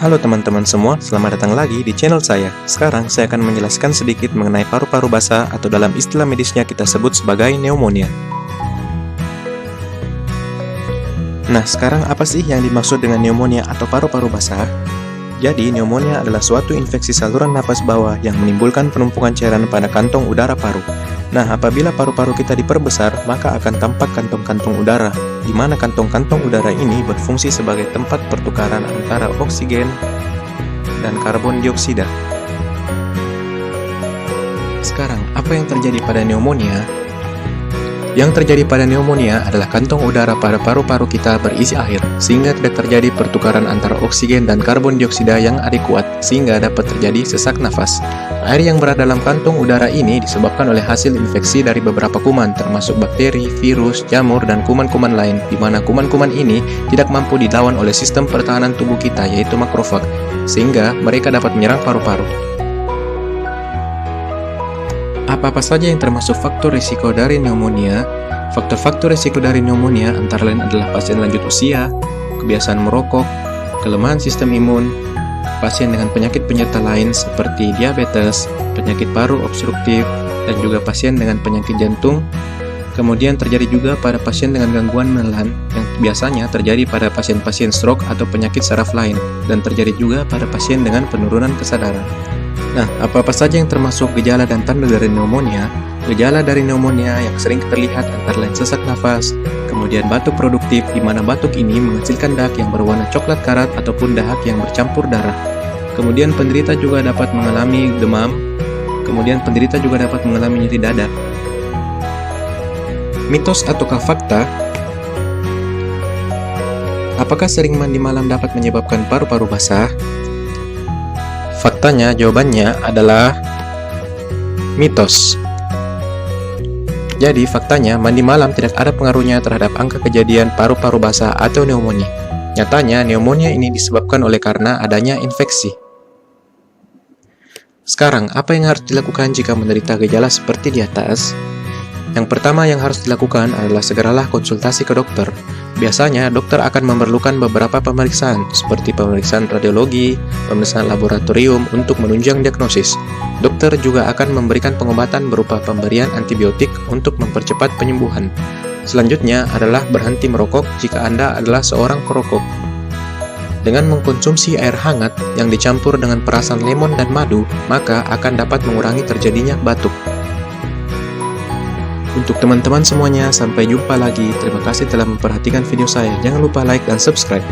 Halo teman-teman semua, selamat datang lagi di channel saya. Sekarang saya akan menjelaskan sedikit mengenai paru-paru basah atau dalam istilah medisnya kita sebut sebagai pneumonia. Nah, sekarang apa sih yang dimaksud dengan pneumonia atau paru-paru basah? Jadi, pneumonia adalah suatu infeksi saluran napas bawah yang menimbulkan penumpukan cairan pada kantong udara paru. Nah, apabila paru-paru kita diperbesar, maka akan tampak kantong-kantong udara, di mana kantong-kantong udara ini berfungsi sebagai tempat pertukaran antara oksigen dan karbon dioksida. Sekarang, apa yang terjadi pada pneumonia? Yang terjadi pada pneumonia adalah kantong udara pada paru-paru kita berisi air, sehingga tidak terjadi pertukaran antara oksigen dan karbon dioksida yang adekuat, sehingga dapat terjadi sesak nafas. Air yang berada dalam kantong udara ini disebabkan oleh hasil infeksi dari beberapa kuman, termasuk bakteri, virus, jamur, dan kuman-kuman lain, di mana kuman-kuman ini tidak mampu dilawan oleh sistem pertahanan tubuh kita, yaitu makrofag, sehingga mereka dapat menyerang paru-paru. Apa-apa saja yang termasuk faktor risiko dari pneumonia? Faktor-faktor risiko dari pneumonia antara lain adalah pasien lanjut usia, kebiasaan merokok, kelemahan sistem imun, pasien dengan penyakit penyerta lain seperti diabetes, penyakit paru obstruktif, dan juga pasien dengan penyakit jantung. Kemudian terjadi juga pada pasien dengan gangguan menelan yang biasanya terjadi pada pasien-pasien stroke atau penyakit saraf lain, dan terjadi juga pada pasien dengan penurunan kesadaran. Nah, apa-apa saja yang termasuk gejala dan tanda dari pneumonia? Gejala dari pneumonia yang sering terlihat antara lain sesak nafas, kemudian batuk produktif di mana batuk ini menghasilkan dahak yang berwarna coklat karat ataupun dahak yang bercampur darah. Kemudian penderita juga dapat mengalami demam, kemudian penderita juga dapat mengalami nyeri dada. Mitos ataukah fakta? Apakah sering mandi malam dapat menyebabkan paru-paru basah? Faktanya, jawabannya adalah mitos. Jadi, faktanya, mandi malam tidak ada pengaruhnya terhadap angka kejadian paru-paru basah atau pneumonia. Nyatanya, pneumonia ini disebabkan oleh karena adanya infeksi. Sekarang, apa yang harus dilakukan jika menderita gejala seperti di atas? Yang pertama yang harus dilakukan adalah segeralah konsultasi ke dokter. Biasanya, dokter akan memerlukan beberapa pemeriksaan, seperti pemeriksaan radiologi, pemeriksaan laboratorium untuk menunjang diagnosis. Dokter juga akan memberikan pengobatan berupa pemberian antibiotik untuk mempercepat penyembuhan. Selanjutnya adalah berhenti merokok jika Anda adalah seorang perokok. Dengan mengkonsumsi air hangat yang dicampur dengan perasan lemon dan madu, maka akan dapat mengurangi terjadinya batuk. Untuk teman-teman semuanya, sampai jumpa lagi. Terima kasih telah memperhatikan video saya. Jangan lupa like dan subscribe.